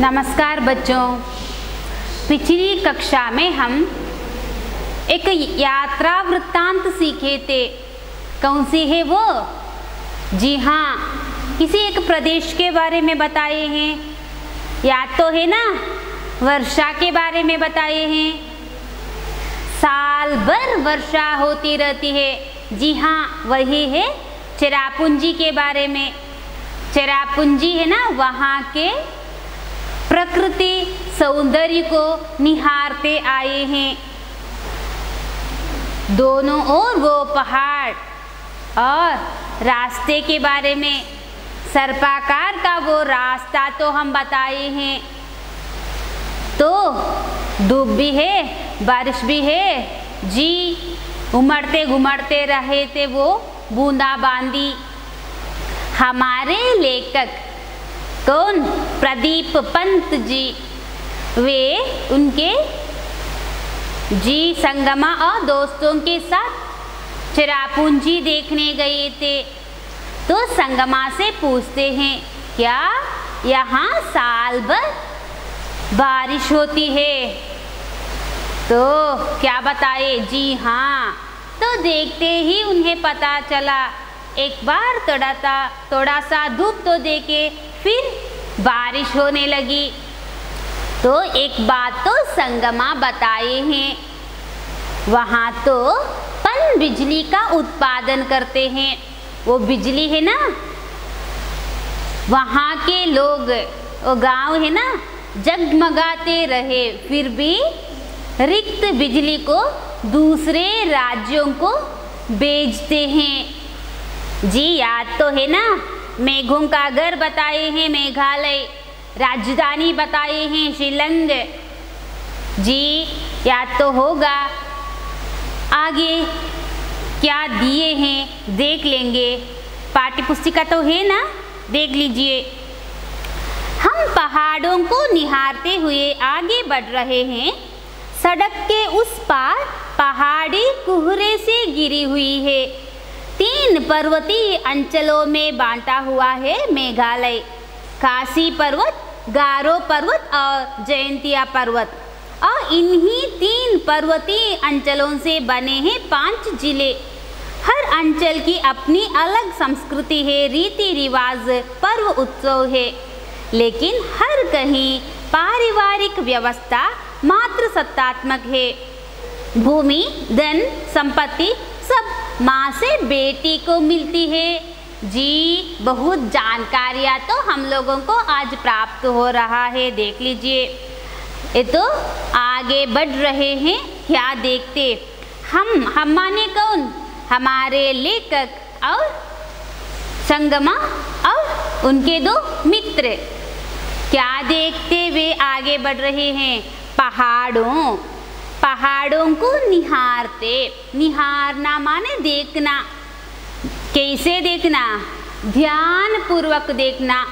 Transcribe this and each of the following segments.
नमस्कार बच्चों, पिछली कक्षा में हम एक यात्रा वृत्तांत सीखे थे। कौन सी है वो? जी हाँ, किसी एक प्रदेश के बारे में बताए हैं। याद तो है ना? वर्षा के बारे में बताए हैं। साल भर वर्षा होती रहती है। जी हाँ, वही है चेरापूंजी के बारे में। चेरापूंजी है ना, वहाँ के प्रकृति सौंदर्य को निहारते आए हैं। दोनों ओर वो पहाड़ और रास्ते के बारे में, सर्पाकार का वो रास्ता तो हम बताए हैं। तो धूप भी है, बारिश भी है। जी, उमड़ते घुमड़ते रहे थे वो बूंदाबांदी। हमारे लेखक कौन? प्रदीप पंत जी। वे उनके जी संगमा और दोस्तों के साथ चेरापूंजी देखने गए थे। तो संगमा से पूछते हैं, क्या यहाँ साल भर बारिश होती है? तो क्या बताए? जी हाँ। तो देखते ही उन्हें पता चला। एक बार थोड़ा सा धूप तो देखे, फिर बारिश होने लगी। तो एक बात तो संगमा बताए हैं, वहाँ तो पन बिजली का उत्पादन करते हैं। वो बिजली है ना, वहाँ के लोग, वो गांव है ना, जगमगाते रहे, फिर भी रिक्त बिजली को दूसरे राज्यों को बेचते हैं। जी याद तो है ना? मेघों का घर बताए हैं मेघालय, राजधानी बताए हैं शिलंग। जी याद तो होगा। आगे क्या दिए हैं देख लेंगे, पाठ्य पुस्तिका तो है ना, देख लीजिए। हम पहाड़ों को निहारते हुए आगे बढ़ रहे हैं। सड़क के उस पार पहाड़ी कोहरे से घिरी हुई है। 3 पर्वतीय अंचलों में बांटा हुआ है मेघालय। खासी पर्वत, गारो पर्वत और जयंतिया पर्वत। और इन्हीं 3 पर्वतीय अंचलों से बने हैं 5 जिले। हर अंचल की अपनी अलग संस्कृति है, रीति रिवाज, पर्व उत्सव है, लेकिन हर कहीं पारिवारिक व्यवस्था मात्र सत्तात्मक है। भूमि, धन, संपत्ति सब माँ से बेटी को मिलती है। जी, बहुत जानकारियाँ तो हम लोगों को आज प्राप्त हो रहा है, देख लीजिए। ये तो आगे बढ़ रहे हैं, क्या देखते? हम माने कौन? हमारे लेखक और संगमा और उनके 2 मित्र। क्या देखते वे आगे बढ़ रहे हैं? पहाड़ों को निहारते। निहारना माने देखना। कैसे देखना? ध्यान पूर्वक देखना।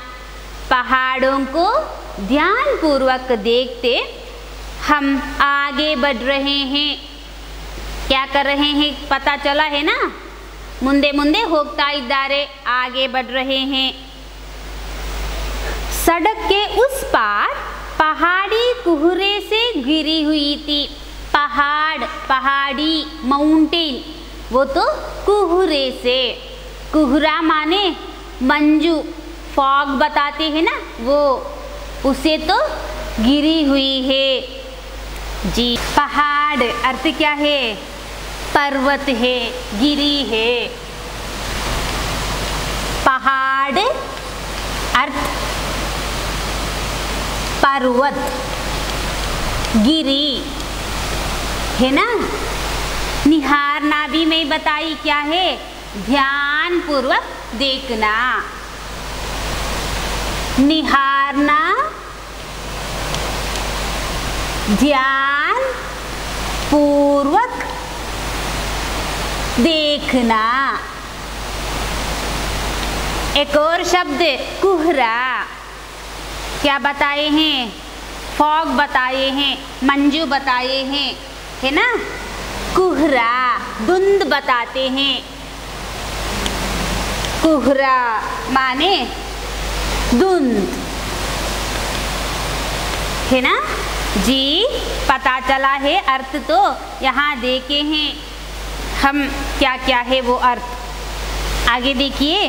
पहाड़ों को ध्यान पूर्वक देखते हम आगे बढ़ रहे हैं। क्या कर रहे हैं पता चला है ना? मुंदे मुंदे होता इदारे आगे बढ़ रहे हैं। सड़क के उस पार पहाड़ी कोहरे से घिरी हुई थी। पहाड़ी, माउंटेन, वो तो कोहरे से। कोहरा माने मंजू, फॉग बताते हैं ना, वो उसे तो घिरी हुई है। जी, पहाड़ अर्थ क्या है? पर्वत है, गिरी है। पहाड़ अर्थ पर्वत, गिरी है ना। निहारना भी मैं बताई क्या है? ध्यान पूर्वक देखना। निहारना, ध्यान पूर्वक देखना। एक और शब्द कोहरा। क्या बताए हैं? फॉग बताए हैं, मंजू बताए हैं। है ना, कुहरा, धुंध बताते हैं। कुहरा माने धुंध, है ना जी। पता चला है अर्थ, तो यहाँ देखे हैं हम क्या क्या है वो अर्थ। आगे देखिए,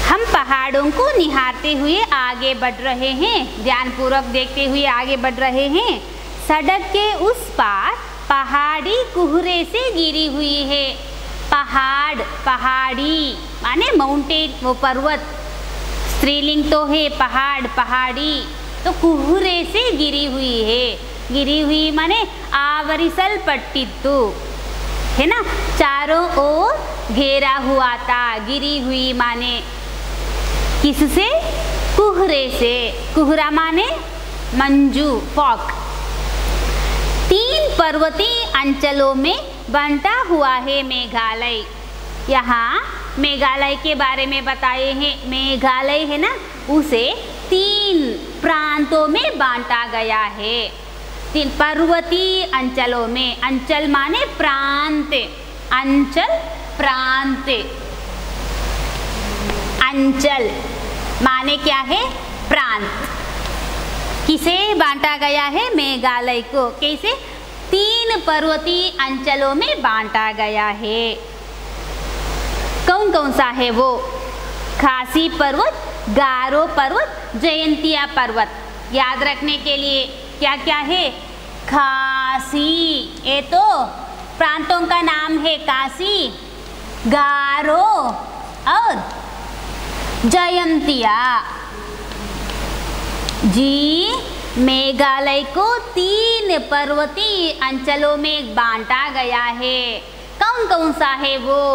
हम पहाड़ों को निहारते हुए आगे बढ़ रहे हैं, ध्यानपूर्वक देखते हुए आगे बढ़ रहे हैं। सड़क के उस पार पहाड़ी कोहरे से घिरी हुई है। पहाड़, पहाड़ी माने माउंटेन, वो पर्वत, स्त्रीलिंग तो है पहाड़, पहाड़ी, तो कोहरे से घिरी हुई है। घिरी हुई माने आवरिसल पट्टितु, है ना, चारों ओर घेरा हुआ था। घिरी हुई माने किससे? कोहरे से। कोहरा माने मंजू, फॉग। 3 पर्वतीय अंचलों में बंटा हुआ है मेघालय। यहाँ मेघालय के बारे में बताए हैं। मेघालय है ना, उसे 3 प्रांतों में बांटा गया है। 3 पर्वतीय अंचलों में, अंचल माने प्रांत, अंचल प्रांत। अंचल माने क्या है? प्रांत। किसे बांटा गया है? मेघालय को। कैसे? 3 पर्वतीय अंचलों में बांटा गया है। कौन कौन सा है वो? खासी पर्वत, गारो पर्वत, जयंतिया पर्वत। याद रखने के लिए क्या क्या है? खासी, ये तो प्रांतों का नाम है, काशी, गारो और जयंतिया। जी, मेघालय को 3 पर्वतीय अंचलों में बांटा गया है। कौन कौन सा है वो?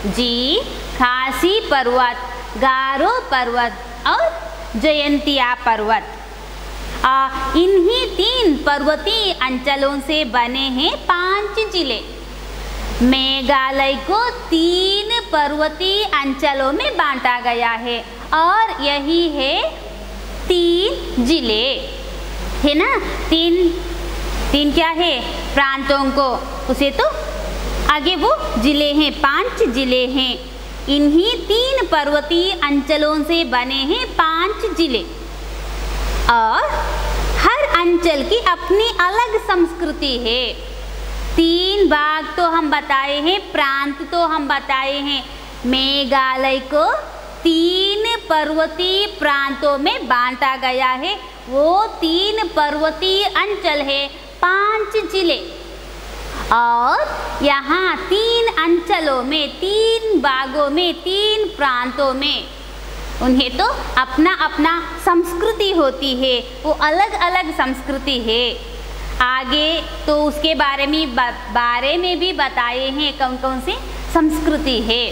जी, खासी पर्वत, गारो पर्वत और जयंतिया पर्वत। इन्हीं 3 पर्वतीय अंचलों से बने हैं 5 जिले। मेघालय को 3 पर्वतीय अंचलों में बांटा गया है और यही है 3 जिले, है ना। 3 क्या है? प्रांतों को, उसे तो आगे वो जिले हैं, 5 जिले हैं। इन्हीं 3 पर्वतीय अंचलों से बने हैं 5 जिले और हर अंचल की अपनी अलग संस्कृति है। 3 भाग तो हम बताए हैं, प्रांत तो हम बताए हैं। मेघालय को 3 पर्वतीय प्रांतों में बांटा गया है। वो 3 पर्वतीय अंचल है, 5 जिले और यहाँ 3 अंचलों में, 3 भागों में, 3 प्रांतों में उन्हें तो अपना अपना संस्कृति होती है, वो अलग अलग संस्कृति है। आगे तो उसके बारे में भी बताए हैं कौन कौन सी संस्कृति है।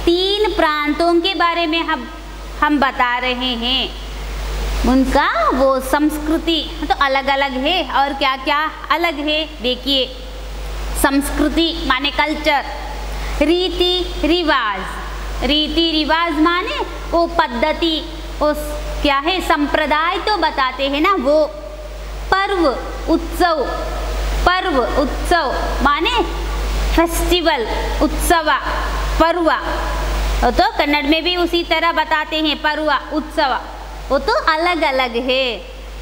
3 प्रांतों के बारे में हम बता रहे हैं, उनका वो संस्कृति तो अलग अलग है। और क्या क्या अलग है देखिए। संस्कृति माने कल्चर, रीति रिवाज, रीति रिवाज माने वो पद्धति, उस क्या है संप्रदाय तो बताते हैं ना वो। पर्व उत्सव, पर्व उत्सव माने फेस्टिवल, उत्सव, पर्व। तो कन्नड़ में भी उसी तरह बताते हैं, पर्व उत्सव। वो तो अलग अलग है।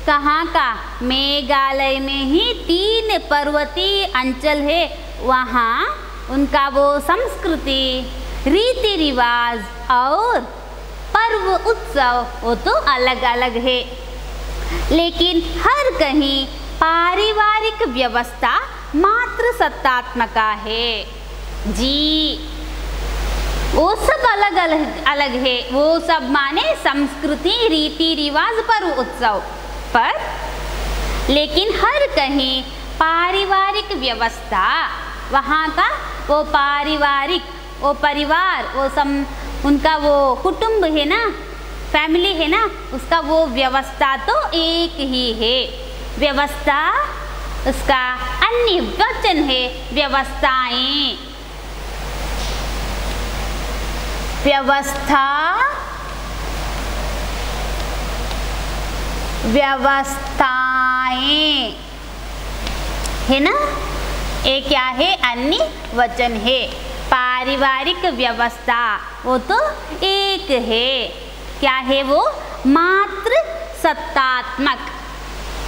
कहाँ का? मेघालय में ही 3 पर्वतीय अंचल है, वहाँ उनका वो संस्कृति, रीति रिवाज और पर्व उत्सव वो तो अलग अलग है। लेकिन हर कहीं पारिवारिक व्यवस्था मात्र सत्तात्मक है। जी, वो सब अलग अलग है। वो सब माने संस्कृति, रीति रिवाज, पर्व उत्सव पर, लेकिन हर कहीं पारिवारिक व्यवस्था, वहाँ का वो पारिवारिक, वो परिवार, वो उनका वो कुटुंब है ना, फैमिली है ना, उसका वो व्यवस्था तो एक ही है। व्यवस्था उसका अन्य वचन है, व्यवस्थाएं। व्यवस्था, व्यवस्थाएं, है ना। ये क्या है, अन्य वचन है। पारिवारिक व्यवस्था वो तो एक है, क्या है वो, मात्र सत्तात्मक,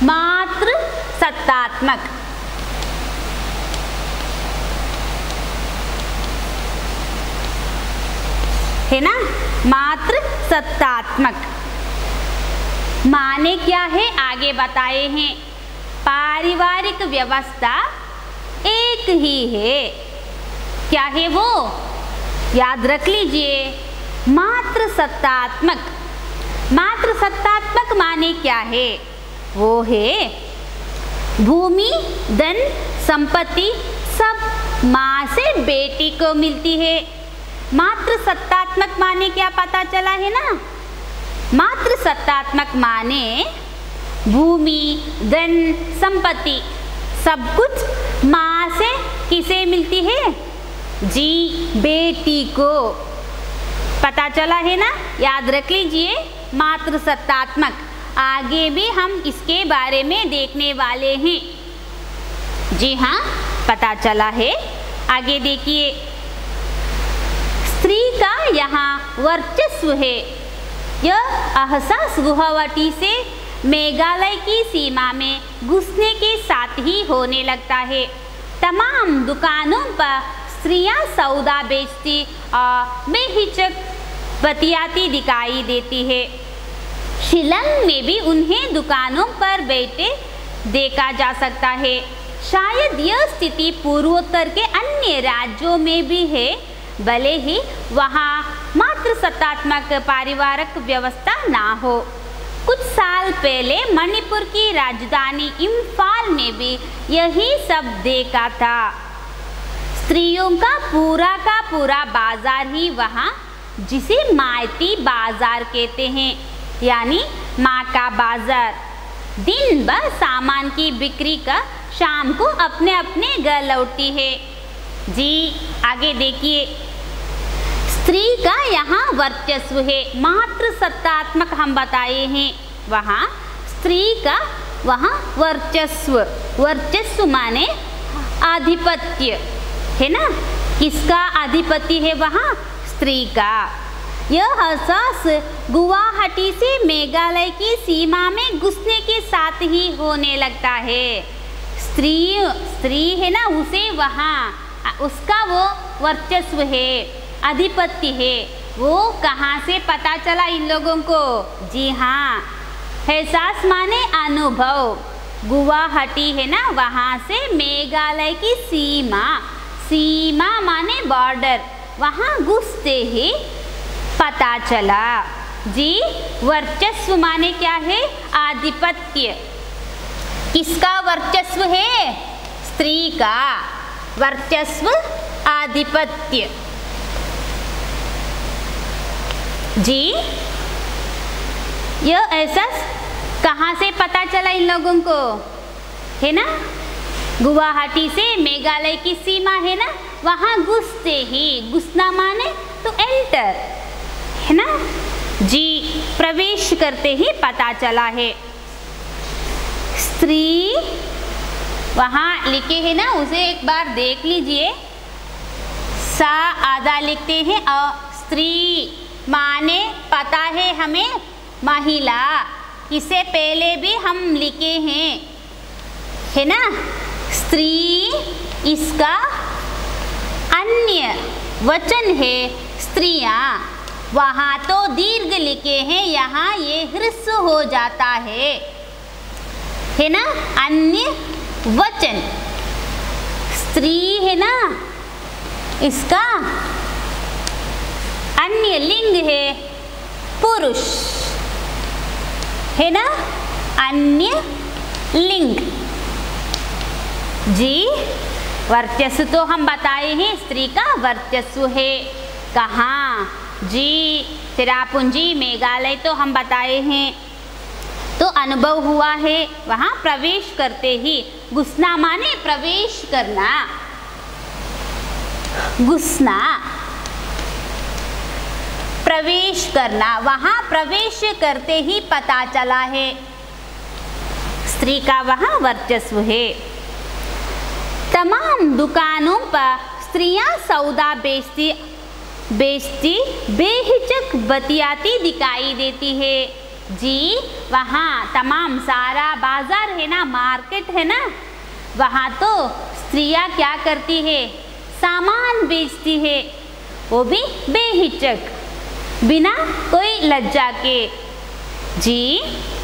मात्र सत्तात्मक, है ना, मात्र सत्तात्मक। माने क्या है, आगे बताए हैं। पारिवारिक व्यवस्था एक ही है, क्या है वो, याद रख लीजिए, मात्र सत्तात्मक। मात्र सत्तात्मक माने क्या है, वो है भूमि, धन, संपत्ति सब माँ से बेटी को मिलती है। मात्र सत्तात्मक माने क्या पता चला है ना, मात्र सत्तात्मक माने भूमि, धन, संपत्ति सब कुछ माँ से किसे मिलती है जी, बेटी को। पता चला है ना, याद रख लीजिए मात्र सत्तात्मक। आगे भी हम इसके बारे में देखने वाले हैं। जी हाँ, पता चला है। आगे देखिए, स्त्री का यहाँ वर्चस्व है। यह एहसास गुवाहाटी से मेघालय की सीमा में घुसने के साथ ही होने लगता है। तमाम दुकानों पर स्त्रियां सौदा बेचती और बेहिचक बतियाती दिखाई देती है। शिलंग में भी उन्हें दुकानों पर बैठे देखा जा सकता है। शायद यह स्थिति पूर्वोत्तर के अन्य राज्यों में भी है, भले ही वहाँ मात्र सत्तात्मक पारिवारिक व्यवस्था ना हो। कुछ साल पहले मणिपुर की राजधानी इम्फाल में भी यही सब देखा था। स्त्रियों का पूरा बाजार ही वहाँ, जिसे मायती बाजार कहते हैं, यानी माँ का बाजार, दिन भर सामान की बिक्री कर शाम को अपने अपने घर लौटती है। जी आगे देखिए, स्त्री का यहाँ वर्चस्व है, मात्र सत्तात्मक हम बताए हैं। वहाँ स्त्री का वहाँ वर्चस्व, वर्चस्व माने आधिपत्य, है ना। किसका आधिपत्य है वहाँ, स्त्री का। यह एहसास गुवाहाटी से मेघालय की सीमा में घुसने के साथ ही होने लगता है। स्त्री है ना, उसे वहाँ उसका वो वर्चस्व है, आधिपत्य है। वो कहाँ से पता चला इन लोगों को, जी हाँ, एहसास माने अनुभव। गुवाहाटी है ना, वहाँ से मेघालय की सीमा, सीमा माने बॉर्डर, वहाँ घुसते ही पता चला। जी वर्चस्व माने क्या है, आधिपत्य। किसका वर्चस्व है, स्त्री का वर्चस्व, आधिपत्य। जी यह एहसास कहाँ से पता चला इन लोगों को, है ना, गुवाहाटी से मेघालय की सीमा है ना, वहाँ घुसते ही, घुसना माने तो एंटर, है ना जी, प्रवेश करते ही पता चला है। स्त्री वहाँ लिखे है ना, उसे एक बार देख लीजिए। सा आधा लिखते हैं और स्त्री माने पता है हमें महिला, इसे पहले भी हम लिखे हैं, है ना। स्त्री इसका अन्य वचन है स्त्रियां, वहाँ तो दीर्घ लिखे हैं, यहाँ ये ह्रस्व हो जाता है ना। अन्य वचन स्त्री है ना, इसका अन्य लिंग है पुरुष, है ना, अन्य लिंग। जी वर्चस्व तो हम बताए हैं, स्त्री का वर्चस्व है कहाँ, जी चिरापुंजी मेघालय तो हम बताए हैं। तो अनुभव हुआ है, वहाँ प्रवेश करते ही, घुसना माने प्रवेश करना, घुसना, प्रवेश करना, वहाँ प्रवेश करते ही पता चला है स्त्री का वहाँ वर्चस्व है। तमाम दुकानों पर स्त्रियां सौदा बेचती बेहिचक बतियाती दिखाई देती है। जी वहाँ तमाम सारा बाजार है ना, मार्केट है ना, वहाँ तो स्त्रियां क्या करती है, सामान बेचती है, वो भी बेहिचक, बिना कोई लज्जा के। जी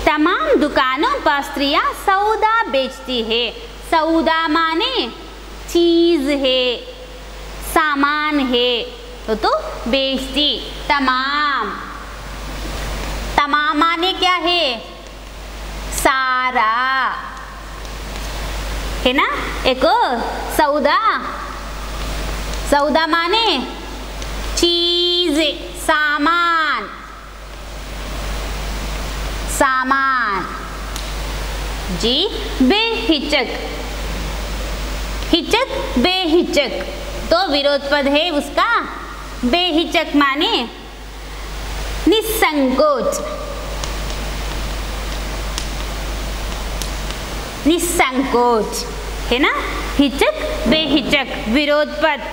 तमाम दुकानों पर स्त्रियां सौदा बेचती है। सौदा माने चीज है, सामान है, तो बेचती। तमाम, तमाम माने क्या है, सारा, है ना। एक सौदा, सौदा माने चीज, सामान, सामान। जी बेहिचक, हिचक बेहिचक, तो विरोध पद है उसका। बेहिचक माने निसंकोच, निसंकोच, है ना। हिचक बेहिचक, विरोध पद।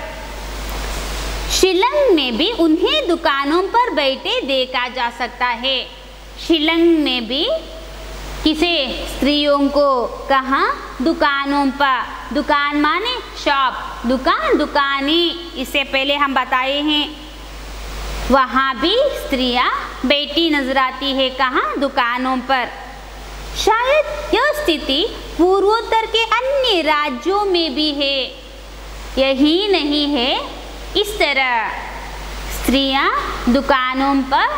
शिलंग में भी उन्हें दुकानों पर बैठे देखा जा सकता है। शिलंग में भी किसे, स्त्रियों को, कहाँ, दुकानों पर। दुकान माने शॉप, दुकान, दुकानी, इससे पहले हम बताए हैं। वहाँ भी स्त्रियां बैठी नजर आती है, कहाँ, दुकानों पर। शायद यह स्थिति पूर्वोत्तर के अन्य राज्यों में भी है। यही नहीं है, इस तरह स्त्रियां दुकानों पर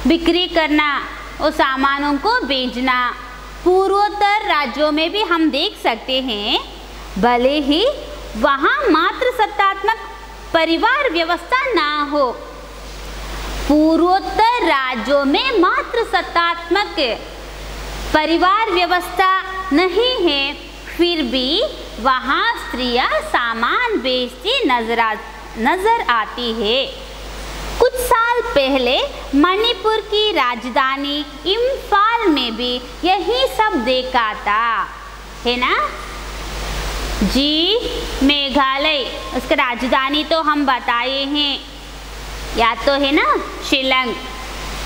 बिक्री करना और सामानों को बेचना पूर्वोत्तर राज्यों में भी हम देख सकते हैं। भले ही वहाँ मात्र सत्तात्मक परिवार व्यवस्था ना हो, पूर्वोत्तर राज्यों में मात्र सत्तात्मक परिवार व्यवस्था नहीं है, फिर भी वहाँ स्त्रियां सामान बेचती नजर आती है। कुछ साल पहले मणिपुर की राजधानी इम्फाल में भी यही सब देखा था, है ना। जी मेघालय, उसका राजधानी तो हम बताए हैं, या तो है ना शिलंग।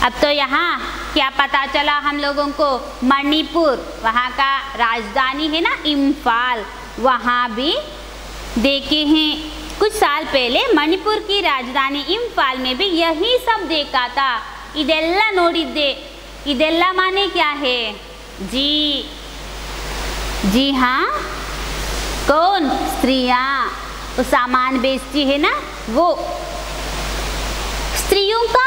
अब तो यहाँ क्या पता चला हम लोगों को, मणिपुर, वहाँ का राजधानी है ना इम्फाल, वहाँ भी देखे हैं। कुछ साल पहले मणिपुर की राजधानी इम्फाल में भी यही सब देखा था। इदेल्ला नोडिद्दे, इदेल्ला माने क्या है, जी हाँ, कौन, स्त्रियाँ, वो सामान बेचती है ना, वो। स्त्रियों का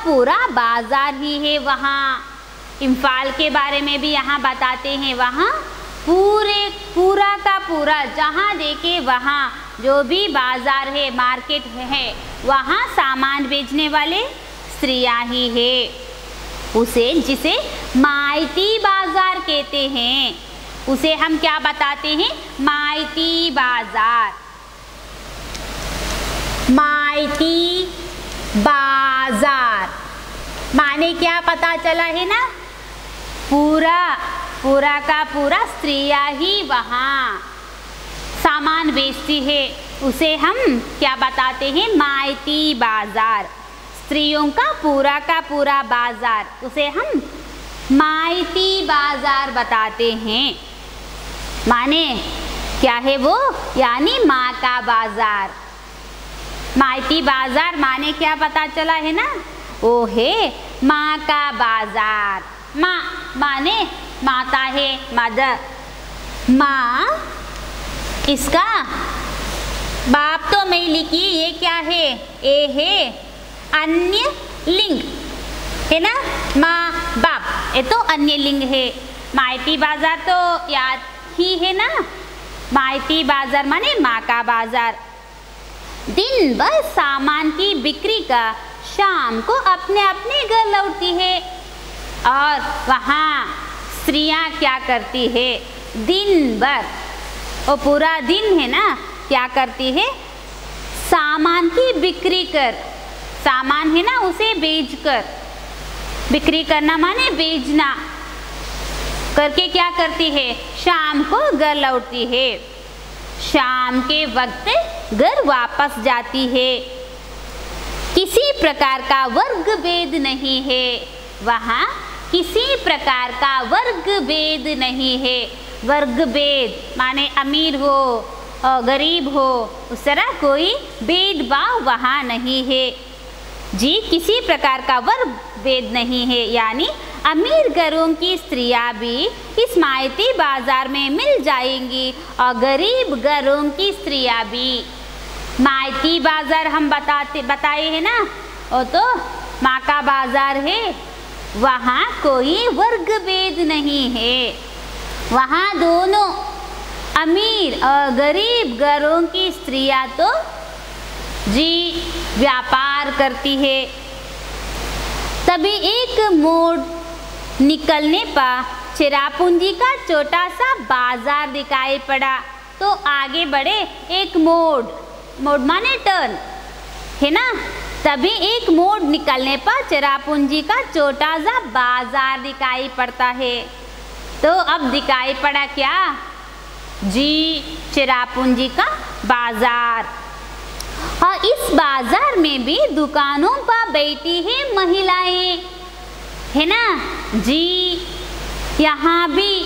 पूरा बाजार ही है वहाँ। इम्फाल के बारे में भी यहाँ बताते हैं, वहाँ पूरा का पूरा, जहाँ देखे वहाँ जो भी बाजार है, मार्केट है, वहाँ सामान बेचने वाले स्त्रियाँ ही है। उसे, जिसे माइती बाजार कहते हैं, उसे हम क्या बताते हैं, माइती बाजार। माइती बाजार माने क्या पता चला है ना, पूरा का पूरा स्त्रियां ही वहाँ सामान बेचती है, उसे हम क्या बताते हैं, माइती बाजार। स्त्रियों का पूरा बाजार, उसे हम माइती बाजार बताते हैं। माने क्या है वो, यानी माँ का बाजार। माइती बाजार माने क्या पता चला है ना, वो है माँ का बाजार। माँ माने माता है, मदर। माँ, इसका बाप तो मैं लिखी, ये क्या है, ए है अन्य लिंग, है ना, माँ बाप, ये तो अन्य लिंग है। माइती बाजार तो याद ही है ना, माइती बाजार माने माँ का बाजार। दिन भर सामान की बिक्री का शाम को अपने अपने घर लौटती है, और वहाँ स्त्रियाँ क्या करती है, दिन भर, वो पूरा दिन है ना, क्या करती है, सामान की बिक्री कर, सामान है ना उसे बेचकर, बिक्री करना माने बेचना, करके क्या करती है, शाम को घर लौटती है। शाम के वक्त घर वापस जाती है। किसी प्रकार का वर्ग भेद नहीं है, वहाँ किसी प्रकार का वर्ग भेद नहीं है। वर्ग भेद माने अमीर हो और गरीब हो, उस तरह कोई भेदभाव वहाँ नहीं है जी। किसी प्रकार का वर्ग भेद नहीं है, यानी अमीर घरों की स्त्रियां भी इस मायती बाजार में मिल जाएंगी और गरीब घरों की स्त्रियां भी। मायती बाजार हम बताए हैं ना, वो तो माँ का बाजार है, वहाँ कोई वर्ग भेद नहीं है। वहाँ दोनों अमीर और गरीब घरों की स्त्रियां तो जी व्यापार करती है। तभी एक मोड़ निकलने पर चिरापुंजी का छोटा सा बाजार दिखाई पड़ा, तो आगे बढ़े। एक मोड़ माने टर्न है ना। तभी एक मोड़ निकलने पर चिरापुंजी का छोटा सा बाजार दिखाई पड़ता है। तो अब दिखाई पड़ा क्या जी? चिरापुंजी का बाजार। और इस बाजार में भी दुकानों पर बैठी है महिलाएं, है ना जी। यहाँ भी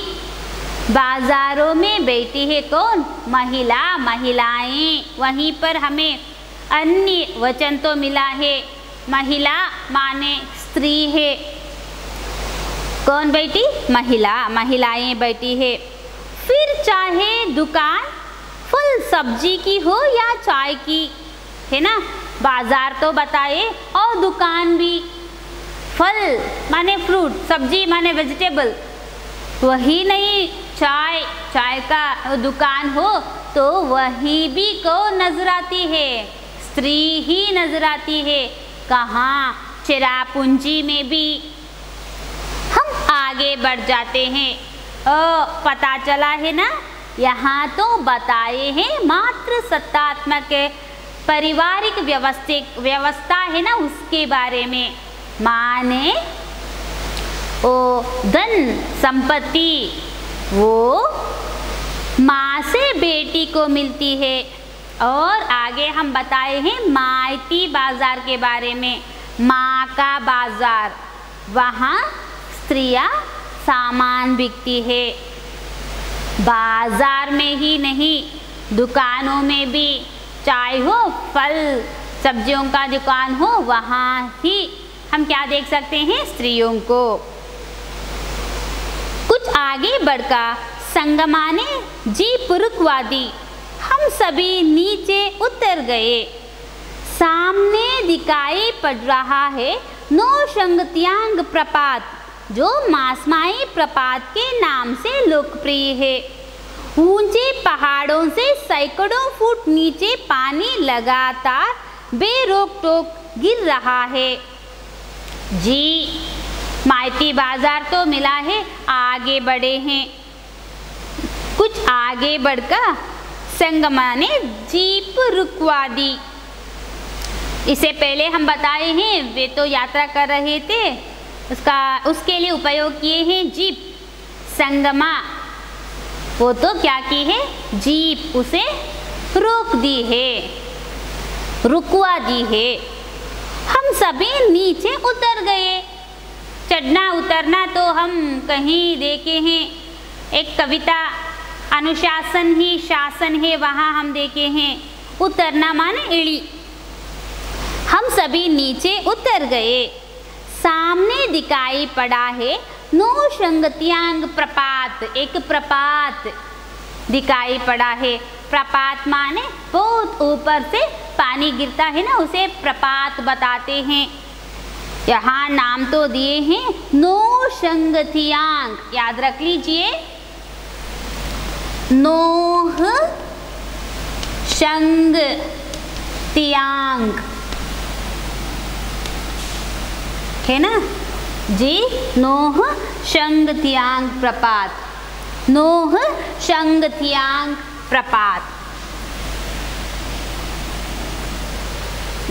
बाजारों में बैठी है कौन? महिलाएं। वहीं पर हमें अन्य वचन तो मिला है, महिला माने स्त्री है। कौन बैठी? महिलाएं बैठी है। फिर चाहे दुकान फल सब्जी की हो या चाय की, है ना। बाजार तो बताए और दुकान भी। फल माने फ्रूट, सब्जी माने वेजिटेबल, वही नहीं चाय का दुकान हो तो वही भी कौन नजर आती है? स्त्री ही नजर आती है। कहाँ? चिरापुंजी में भी। हम आगे बढ़ जाते हैं। पता चला है ना, यहाँ तो बताए हैं मात्र सत्तात्मक पारिवारिक व्यवस्था है ना, उसके बारे में। माने ओ धन संपत्ति वो माँ से बेटी को मिलती है। और आगे हम बताए हैं मायती बाजार के बारे में। माँ का बाजार, वहाँ स्त्रियाँ सामान बिकती है। बाजार में ही नहीं, दुकानों में भी, चाहे हो फल सब्जियों का दुकान हो, वहाँ ही हम क्या देख सकते हैं? स्त्रियों को। कुछ आगे बढ़कर संगमा ने जी पुरुषवादी, हम सभी नीचे उतर गए। सामने दिखाई पड़ रहा है नौशंगत्यांग प्रपात, जो मासमाई प्रपात के नाम से लोकप्रिय है। ऊंचे पहाड़ों से सैकड़ों फुट नीचे पानी लगातार बेरोक टोक गिर रहा है जी। मायती बाजार तो मिला है, आगे बढ़े हैं। कुछ आगे बढ़कर संगमा ने जीप रुकवा दी। इससे पहले हम बताए हैं वे तो यात्रा कर रहे थे, उसके लिए उपयोग किए हैं जीप। संगमा वो तो क्या की है? जीप उसे रोक दी है, रुकवा दी है। हम सभी नीचे उतर गए। चढ़ना उतरना तो हम कहीं देखे हैं। एक कविता अनुशासन ही शासन है, वहाँ हम देखे हैं। उतरना माने एड़ी। हम सभी नीचे उतर गए। सामने दिखाई पड़ा है नौशंगत्यांग प्रपात, एक प्रपात दिखाई पड़ा है। प्रपात माने बहुत ऊपर से पानी गिरता है ना, उसे प्रपात बताते हैं। यहाँ नाम तो दिए हैं नौशंगत्यांग, याद रख लीजिए। नोह शंग तियांग, है ना जी। नोह शंग तियांग प्रपात, नोह शंग तियांग प्रपात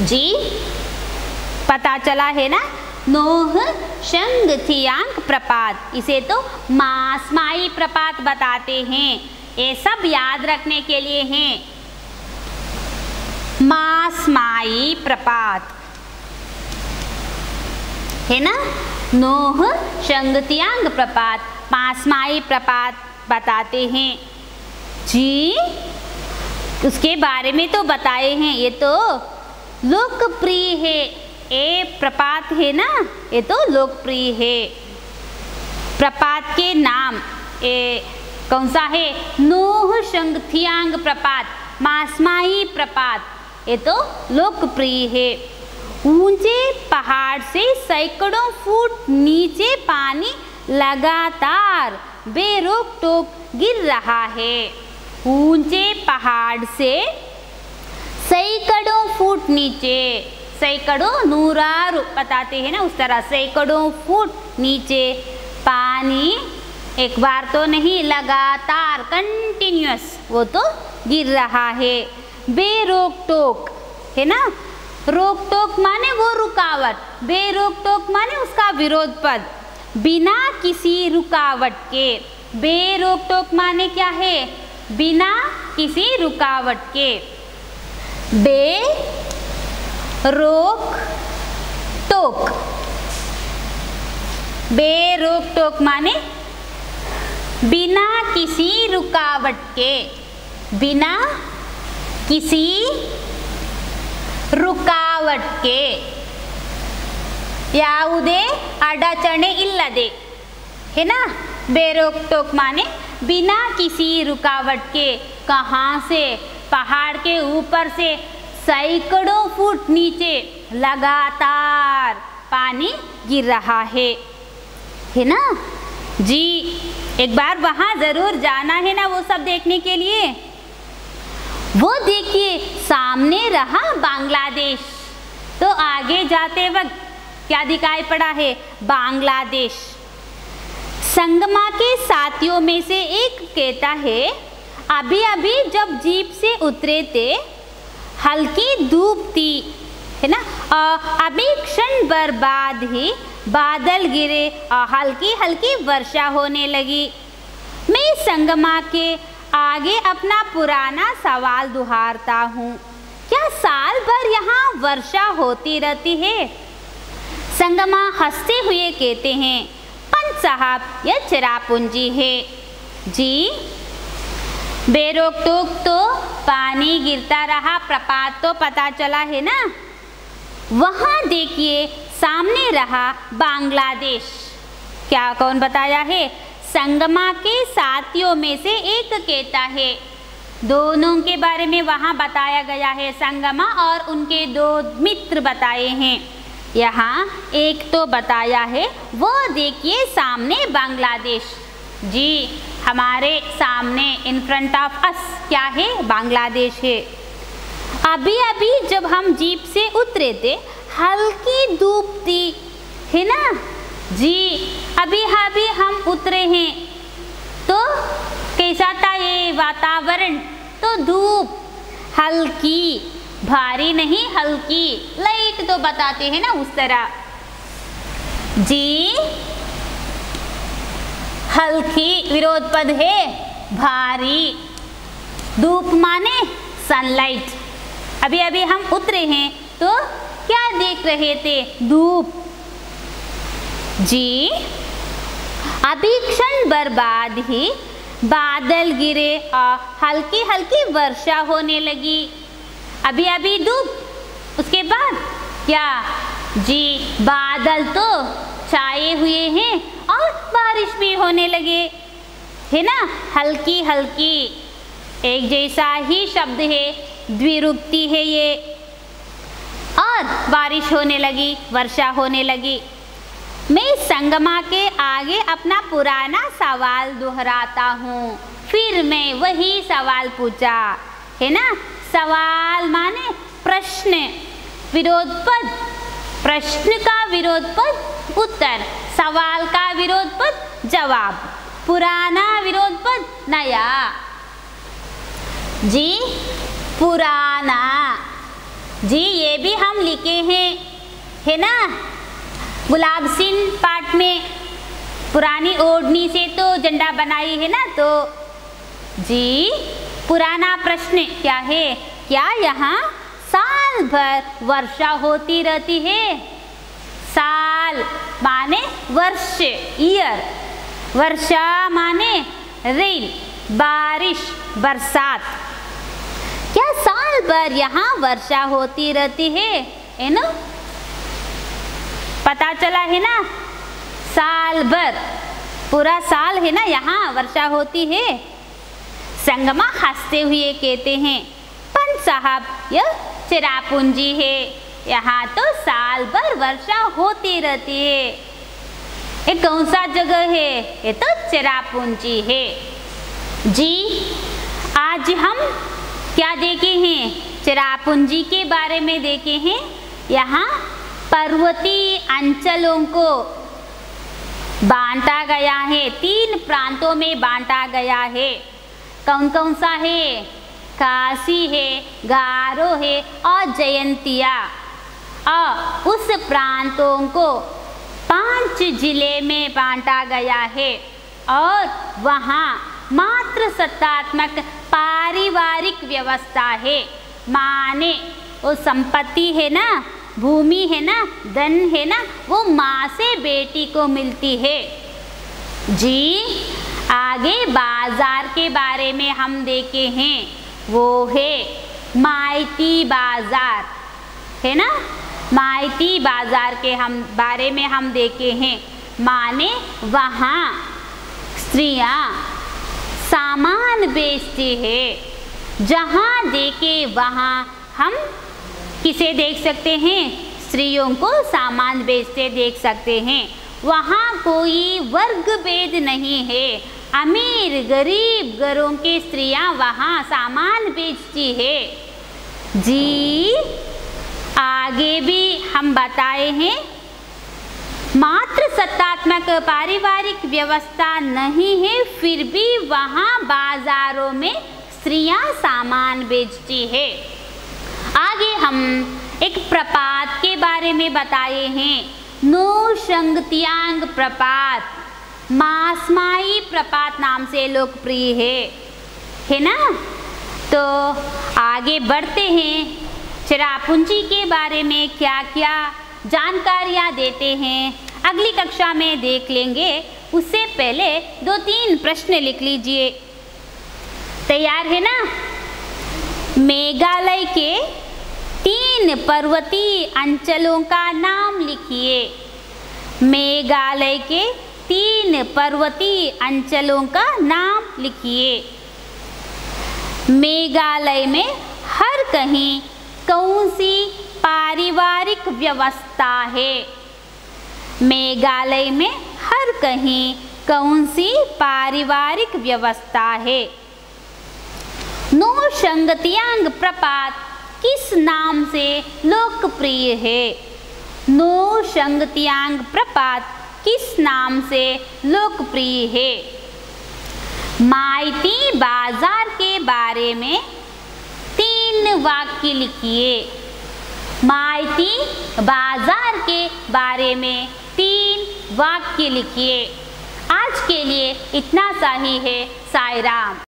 जी। पता चला है ना, नोह शंग तियांग प्रपात। इसे तो मासमाई प्रपात बताते हैं। ये सब याद रखने के लिए हैं। मासमाई प्रपात है ना, नोह शंगतियांग प्रपात, मासमाई प्रपात बताते हैं जी। उसके बारे में तो बताए हैं, ये तो लोकप्रिय है, ये प्रपात है ना, ये तो लोकप्रिय है। प्रपात के नाम ये कौन सा है, नोह शंगथियांग प्रपात, मासमाई प्रपात, ये तो लोकप्रिय है। ऊंचे पहाड़ से सैकड़ों फुट नीचे पानी लगातार बेरोक टोक गिर रहा है। ऊंचे पहाड़ से सैकड़ों फुट नीचे, सैकड़ों नूरारू बताते हैं ना, उस तरह सैकड़ों फुट नीचे पानी एक बार तो नहीं, लगातार कंटिन्यूअस वो तो गिर रहा है। बेरोक टोक है ना, रोक टोक माने वो रुकावट, बेरोक टोक माने उसका विरोध पद, बिना किसी रुकावट के। बेरोक टोक माने क्या है, बिना किसी रुकावट के। बे रोक टोक, बेरोक टोक माने बिना किसी रुकावट के, बिना किसी रुकावट के। ಯಾವುದೇ ಅಡಚಣೆ ಇಲ್ಲದೆ है ना, बेरोक टोक माने बिना किसी रुकावट के। कहाँ से, पहाड़ के ऊपर से सैकड़ों फुट नीचे लगातार पानी गिर रहा है ना जी। एक बार वहाँ जरूर जाना है ना, वो सब देखने के लिए। वो देखिए सामने रहा बांग्लादेश, तो आगे जाते वक्त क्या दिखाई पड़ा है, बांग्लादेश। संगमा के साथियों में से एक कहता है, अभी अभी जब जीप से उतरे थे हल्की धूप थी, है ना, अभी क्षण भर बाद ही बादल गिरे और हल्की हल्की वर्षा होने लगी। मैं संगमा के आगे अपना पुराना सवाल दोहराता हूँ, क्या साल भर यहाँ वर्षा होती रहती है? संगमा हंसते हुए कहते हैं, पंच साहब यह चिरापुंजी है जी। बेरोक टोक तो पानी गिरता रहा, प्रपात तो पता चला है ना। वहाँ देखिए सामने रहा बांग्लादेश। क्या कौन बताया है? संगमा के साथियों में से एक कहता है, दोनों के बारे में वहाँ बताया गया है। संगमा और उनके दो मित्र बताए हैं। यहाँ एक तो बताया है, वो देखिए सामने बांग्लादेश जी, हमारे सामने इन फ्रंट ऑफ अस क्या है, बांग्लादेश है। अभी अभी जब हम जीप से उतरे थे हल्की धूप थी, है ना जी। अभी अभी हम उतरे हैं तो कैसा था ये वातावरण, तो धूप हल्की, भारी नहीं हल्की, लाइट तो बताते हैं ना उस तरह जी। हल्की विरोध पद है, भारी। धूप माने सनलाइट। अभी अभी हम उतरे हैं तो क्या देख रहे थे, धूप जी। अभी क्षण भर बाद ही बादल गिरे और हल्की हल्की वर्षा होने लगी। अभी अभी धूप, उसके बाद क्या जी, बादल तो छाए हुए हैं और बारिश भी होने लगे, है ना। हल्की हल्की एक जैसा ही शब्द है, द्विरुक्ति है ये। और बारिश होने लगी, वर्षा होने लगी। मैं संगमा के आगे अपना पुराना सवाल दोहराता हूँ। फिर मैं वही सवाल पूछा, है ना। सवाल माने प्रश्न, विरोध पद, प्रश्न का विरोध पद उत्तर, सवाल का विरोध पद जवाब, पुराना विरोध पद नया जी। पुराना जी, ये भी हम लिखे हैं, है ना। गुलाब सिंह पाठ में पुरानी ओढ़नी से तो झंडा बनाई है ना, तो जी, पुराना प्रश्न क्या है? क्या यहाँ साल भर वर्षा होती रहती है? साल माने वर्ष, ईयर, वर्षा माने रेन, बारिश, बरसात। क्या साल भर यहाँ वर्षा होती रहती है ना? पता चला है ना, साल भर, पूरा साल है ना यहाँ वर्षा होती है। संगमा हंसते हुए कहते हैं, पंत साहब यह चिरापुंजी है, यहाँ तो साल भर वर्षा होती रहती है। ये कौन सा जगह है? ये तो चिरापुंजी है। जी, आज हम क्या देखे हैं? चिरापुंजी के बारे में देखे हैं। यहाँ पर्वतीय अंचलों को बांटा गया है, 3 प्रांतों में बांटा गया है। कौन कौन सा है? खासी है, गारो है और जयंतिया। और उस प्रांतों को 5 जिले में बांटा गया है और वहाँ मात्र सत्तात्मक पारिवारिक व्यवस्था है। माने वो संपत्ति है ना, भूमि है ना, धन है ना, वो माँ से बेटी को मिलती है। जी, आगे बाजार के बारे में हम देखे हैं, वो है माइती बाजार, है ना? माइती बाजार के हम बारे में हम देखे हैं। माने वहाँ स्त्रियाँ सामान बेचती है। जहाँ देखे वहाँ हम किसे देख सकते हैं? स्त्रियों को सामान बेचते देख सकते हैं। वहाँ कोई वर्ग भेद नहीं है। अमीर गरीब घरों की स्त्रियाँ वहाँ सामान बेचती है। जी, आगे भी हम बताए हैं, मात्र सत्तात्मक पारिवारिक व्यवस्था नहीं है, फिर भी वहाँ बाजारों में स्त्रियाँ सामान बेचती है। आगे हम एक प्रपात के बारे में बताए हैं, नोशंगतियांग प्रपात, मासमाई प्रपात नाम से लोकप्रिय है ना? तो आगे बढ़ते हैं, चिरापुंजी के बारे में क्या क्या जानकारियाँ देते हैं अगली कक्षा में देख लेंगे। उससे पहले 2-3 प्रश्न लिख लीजिए। तैयार है ना? मेघालय के 3 पर्वतीय अंचलों का नाम लिखिए। मेघालय के 3 पर्वतीय अंचलों का नाम लिखिए। मेघालय में हर कहीं कौन सी पारिवारिक व्यवस्था है? मेघालय में हर कहीं कौन सी पारिवारिक व्यवस्था है? नोशंगतियांग प्रपात किस नाम से लोकप्रिय है? नोशंगतियांग प्रपात किस नाम से लोकप्रिय है? माइती बाजार के बारे में 3 वाक्य लिखिए। माइती बाजार के बारे में 3 वाक्य लिखिए। आज के लिए इतना सा ही है। साई राम।